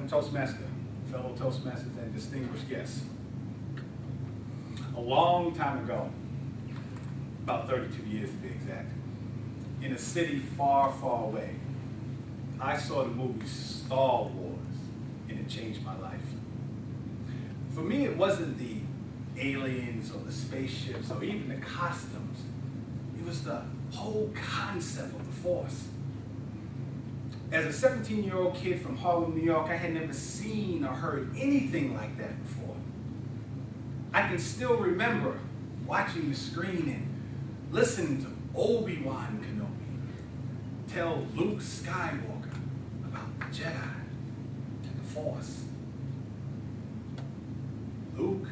Toastmaster, fellow Toastmasters, and distinguished guests. A long time ago, about 32 years to be exact, in a city far, far away, I saw the movie Star Wars, and it changed my life. For me, it wasn't the aliens or the spaceships or even the costumes. It was the whole concept of the Force. As a 17-year-old kid from Harlem, New York, I had never seen or heard anything like that before. I can still remember watching the screen and listening to Obi-Wan Kenobi tell Luke Skywalker about the Jedi and the Force. Luke,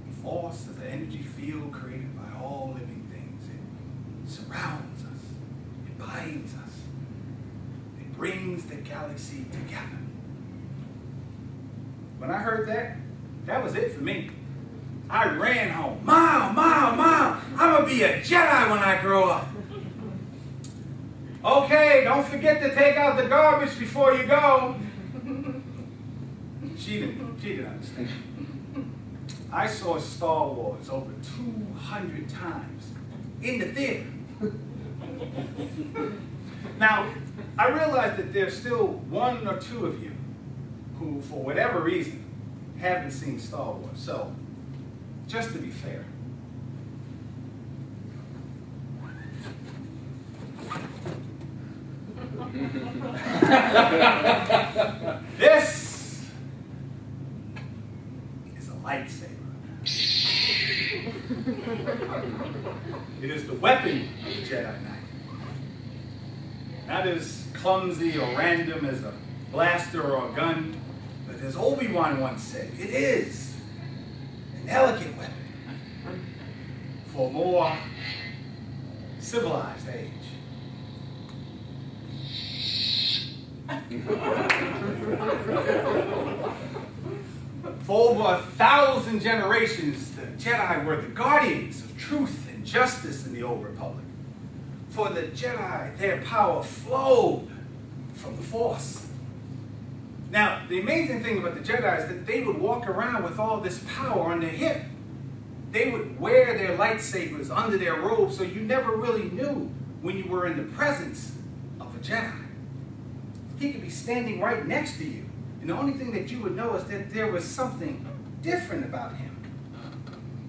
the Force is an energy field created by all living things. It surrounds us, it binds us, it brings the galaxy together. When I heard that, that was it for me. I ran home. Mom, Mom, Mom, I'm going to be a Jedi when I grow up. Okay, don't forget to take out the garbage before you go. She didn't understand. I saw Star Wars over 200 times in the theater. Now, I realize that there's still one or two of you who, for whatever reason, haven't seen Star Wars. So, just to be fair, this is a lightsaber. It is the weapon of the Jedi Knight. Not as clumsy or random as a blaster or a gun, but as Obi-Wan once said, it is an elegant weapon for a more civilized age. For over 1,000 generations, the Jedi were the guardians of truth and justice in the Old Republic. For the Jedi, their power flowed from the Force. Now, the amazing thing about the Jedi is that they would walk around with all this power on their hip. They would wear their lightsabers under their robes, so you never really knew when you were in the presence of a Jedi. He could be standing right next to you, and the only thing that you would know is that there was something different about him.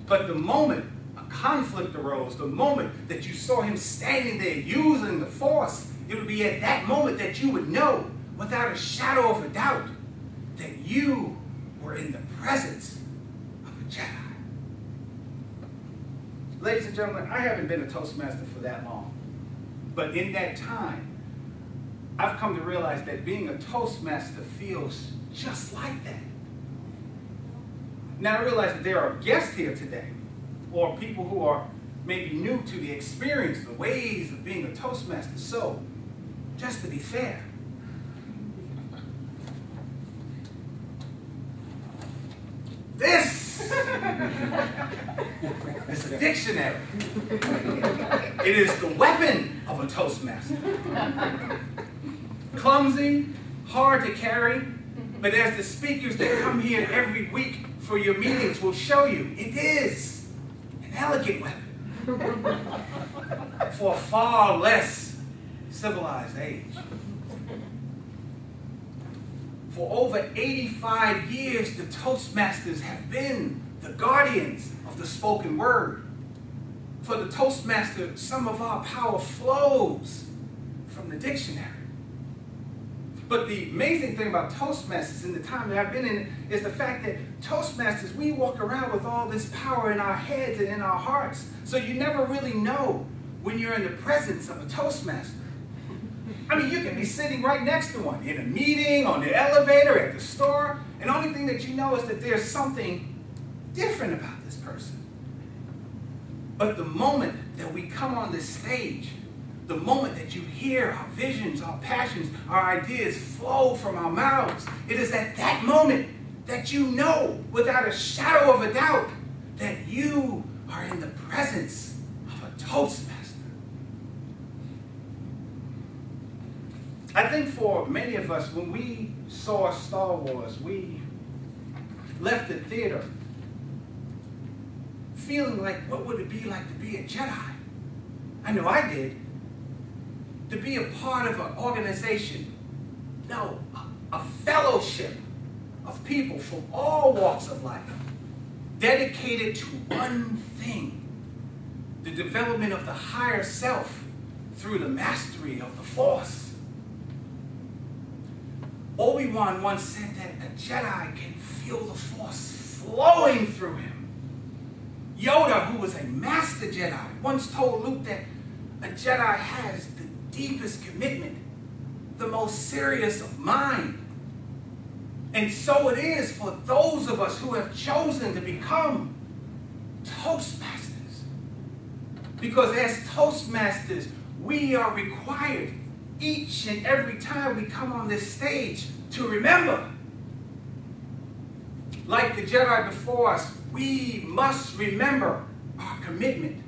But the moment a conflict arose, the moment that you saw him standing there using the Force, it would be at that moment that you would know, without a shadow of a doubt, that you were in the presence of a Jedi. Ladies and gentlemen, I haven't been a Toastmaster for that long, but in that time, I've come to realize that being a Toastmaster feels just like that. Now I realize that there are guests here today, or people who are maybe new to the experience, the ways of being a Toastmaster. So, just to be fair, this is a dictionary. It is the weapon of a Toastmaster. Clumsy, hard to carry, but as the speakers that come here every week for your meetings will show you, it is an elegant weapon for a far less civilized age. For over 85 years, the Toastmasters have been the guardians of the spoken word. For the Toastmaster, some of our power flows from the dictionary. But the amazing thing about Toastmasters in the time that I've been in is the fact that Toastmasters, we walk around with all this power in our heads and in our hearts. So you never really know when you're in the presence of a Toastmaster. I mean, you can be sitting right next to one in a meeting, on the elevator, at the store, and the only thing that you know is that there's something different about this person. But the moment that we come on this stage, the moment that you hear our visions, our passions, our ideas flow from our mouths, it is at that moment that you know, without a shadow of a doubt, that you are in the presence of a Toastmaster. I think for many of us, when we saw Star Wars, we left the theater feeling like, what would it be like to be a Jedi? I know I did. To be a part of an organization, no, a fellowship of people from all walks of life, dedicated to one thing, the development of the higher self through the mastery of the Force. Obi-Wan once said that a Jedi can feel the Force flowing through him. Yoda, who was a master Jedi, once told Luke that a Jedi has the deepest commitment, the most serious of mind. And so it is for those of us who have chosen to become Toastmasters. Because as Toastmasters, we are required each and every time we come on this stage to remember. Like the Jedi before us, we must remember our commitment.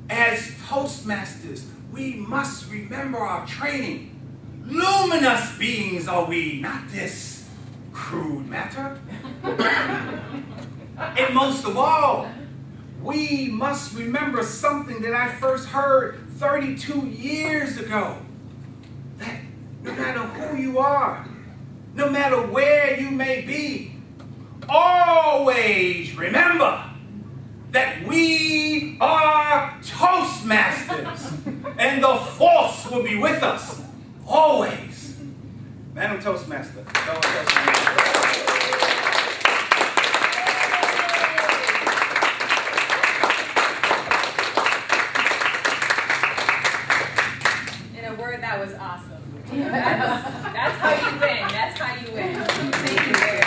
As Toastmasters, we must remember our training. Luminous beings are we, not this crude matter. And most of all, we must remember something that I first heard 32 years ago. That no matter who you are, no matter where you may be, always remember that we are Toastmasters, and the Force will be with us always. Madam Toastmaster. Fellow Toastmaster. In a word, that was awesome. That's how you win. That's how you win. Thank you, Barry.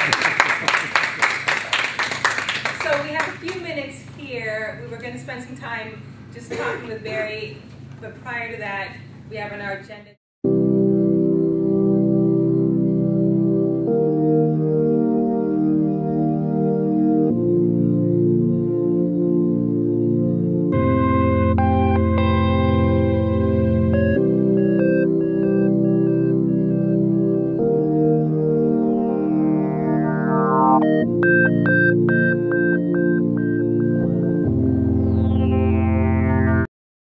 So we have a few minutes here. We were going to spend some time just talking with Barry, but prior to that, we have on our agenda.